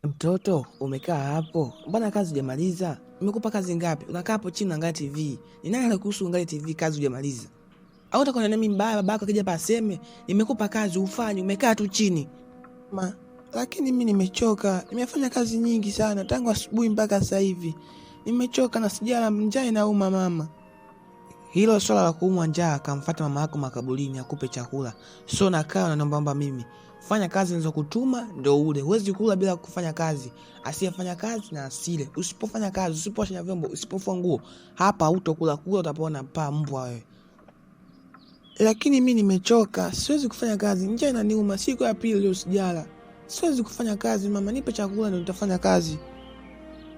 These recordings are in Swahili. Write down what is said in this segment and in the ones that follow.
Mtoto, umekaa hapo, mbona kazi hujamaliza? Nimekupa kazi ngapi? Unakaa hapo chini unaangalia TV. Ni nani anakuhusu uangalie TV kazi hujamaliza? Au utakuwa na mimi mbaya babako akija hapa aseme, nimekupa kazi ufanye, umekaa tu chini. Lakini mimi nimechoka. Nimefanya kazi nyingi sana tangu asubuhi mpaka sasa hivi. Nimechoka na sijala, njaa inauma mama. Hilo swala la kuumwa njaa, kamfuata mama yako makaburini akupe chakula. Sio nakaa na naomba mimi. Fanya kazi nilizokutuma ndio ule. Huwezi kula bila kufanya kazi. Asiyefanya kazi na asile. Usipofanya kazi, usiposha vyombo, usipofua nguo, hapa hutokula kula, utapona pa mbwa wewe. Lakini mimi nimechoka, siwezi kufanya kazi. Njaa inaniuma, siku ya pili leo sijala. Siwezi kufanya kazi mama, nipe chakula ndio nitafanya kazi.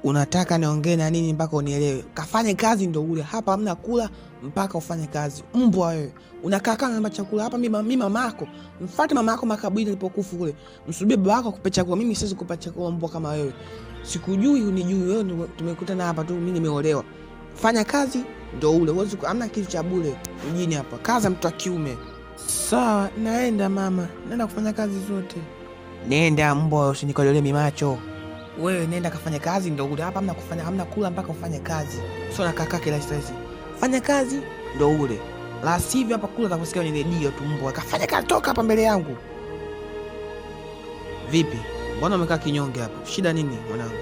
Unataka niongee na nini mpaka unielewe? Kafanye kazi ndio ule. Hapa hamna kula mpaka ufanye kazi. Mbwa wewe. Unakaa kama na chakula hapa. Mimi mamako. Mfuate mama yako makaburi alipokufa kule. Msubiri baba yako akupe chakula. Mimi siwezi kukupa chakula mbwa kama wewe. Sikujui unijui wewe, tumekutana hapa tu, mimi nimeolewa. Fanya kazi ndio ule. Huwezi hamna kitu cha bure mjini hapa. Kaza mtu wa kiume. Sawa, naenda mama. Naenda kufanya kazi zote. Nenda mbwa, usinikojolee mimacho. Wewe nenda kafanya kazi ndio ule. Hapa hamna kula mpaka ufanye kazi. Sio na kaka kila stress. Fanya kazi ndio ule. La sivyo hapa kula utakusikia kwenye redio tu mbwa. Kafanya kazi, toka hapa mbele yangu. Vipi? Mbona umekaa kinyonge hapa? Shida nini mwanangu?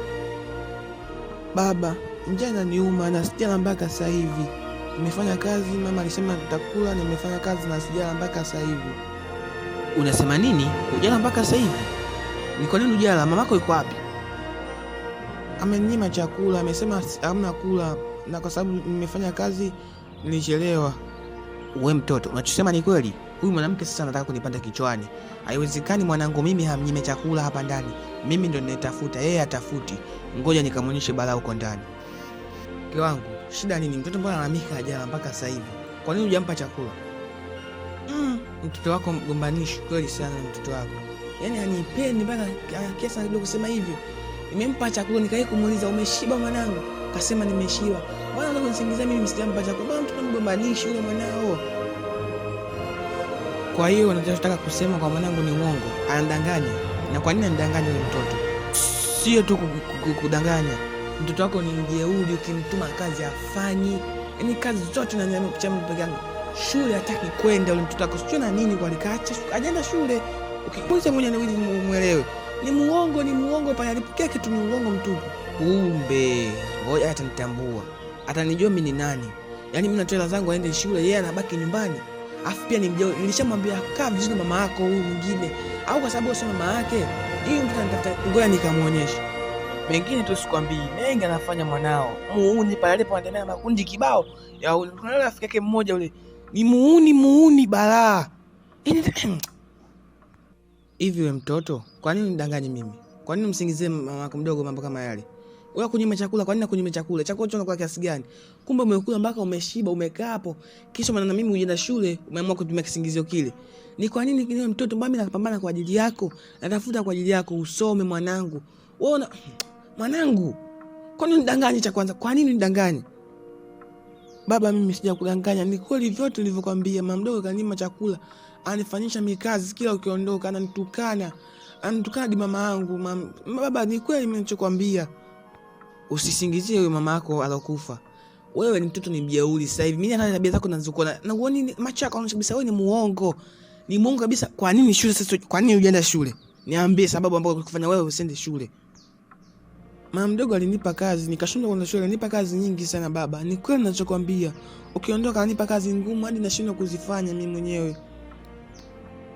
Baba, njaa inaniuma na sijala mpaka sasa hivi. Nimefanya kazi, mama alisema tutakula, nimefanya kazi na sijala mpaka sasa hivi. Unasema nini? Hujala mpaka sasa hivi? Ni kwa nini hujala? Mamako yuko wapi? Amenyima chakula, amesema hamna kula, na kwa sababu nimefanya kazi nilichelewa. Wewe mtoto, unachosema ni kweli? Huyu mwanamke sasa anataka kunipanda kichwani. Haiwezekani mwanangu, mimi hamnyime chakula hapa ndani. Mimi ndo ninatafuta, yeye atafuti. Ngoja nikamwonyeshe balaa huko ndani. Mke wangu, shida nini? Mtoto mbona anamika hajala mpaka sasa hivi? Kwa nini hujampa chakula? Mtoto wako mgombanishi kweli sana mtoto wako. Yaani hanipendi mpaka kiasi kidogo kusema hivyo. Nimempa chakula nikae kumuuliza umeshiba mwanangu? Kasema nimeshiba. Bwana unataka kunisingizia mimi msijampa chakula. Bwana mtoto mgombanishi yule mwanao. Kwa hiyo unataka kusema kwa mwanangu ni uongo? Anadanganya. Na kwa nini anadanganya yule mtoto? Sio tu kudanganya. Mtoto wako ni mjeuri, ukimtuma kazi afanyi. Yaani kazi zote na nyama picha mtu peke yangu. Shule hataki kwenda yule mtoto wako. Sio na nini kwa likaacha. Ajaenda shule. Ukimuuliza mwenyewe ili muelewe. Ni muongo pale alipokea kitu ni uongo mtupu. Kumbe, ngoja atanitambua. Atanijua mimi ni nani. Yaani mimi natoa zangu aende shule, yeye anabaki nyumbani. Afu pia nilishamwambia kaa vizuri mama yako huyu mwingine. Au kwa sababu sio mama yake, hii mtu anatafuta ngoja nikamuonyeshe. Mengine tu sikwambii, mengi anafanya mwanao. Muuni pale alipoendelea makundi kibao. Ya kuna rafiki yake mmoja yule. Ni muuni balaa. Hivi wewe mtoto, kwa nini unidanganye mimi? Kwa nini msingizie mama yako mdogo mambo kama yale? Wewe kunyima chakula, kwa nini nakunyima chakula? Chakula chako kwa kiasi gani? Kumbe umekula mpaka umeshiba, umekaa hapo. Kisha maana na mimi ujienda shule, umeamua kutumia kisingizio kile. Ni kwa nini kile mtoto mimi nakapambana kwa ajili yako? Natafuta kwa ajili yako usome mwanangu. Wewe mwanangu, kwa nini unidanganye cha kwanza? Kwa nini unidanganye? Baba, mimi sijakudanganya. Ni kweli vyote nilivyokuambia. Mama mdogo kaniima chakula. Anifanyisha mikazi kila ukiondoka, ananitukana hadi mama yangu. Baba, ni kweli mimi nilichokuambia. Usisingizie huyo mama yako alokufa. Wewe ni mtoto, ni mjeuri sasa hivi. Mimi hata tabia zako nazokona. Na uone macho yako anaonyesha kabisa wewe ni muongo. Ni muongo kabisa. Kwa nini shule sasa? Kwa nini hujaenda shule? Niambie sababu ambayo kufanya wewe usiende shule. Mama mdogo alinipa kazi, nikashindwa kwenda shule. Alinipa kazi nyingi sana baba. Ni kweli ninachokuambia. Ukiondoka alinipa kazi ngumu hadi nashindwa kuzifanya mimi mwenyewe.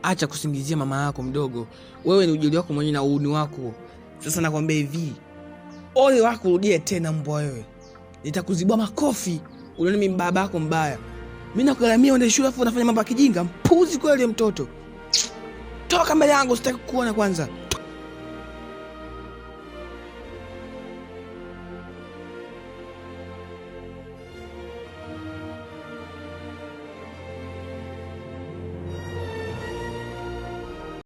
Acha kusingizia mama yako mdogo. Wewe ni ujili wako mwenyewe na uuni wako. Sasa nakwambia hivi. Ole wako urudie tena mbwa wewe. Nitakuzibua makofi. Unaona mimi baba yako mbaya. Mimi nakugaramia uende shule afu unafanya mambo ya kijinga. Mpuzi kweli mtoto. Toka mbele yangu, sitaki kuona kwanza.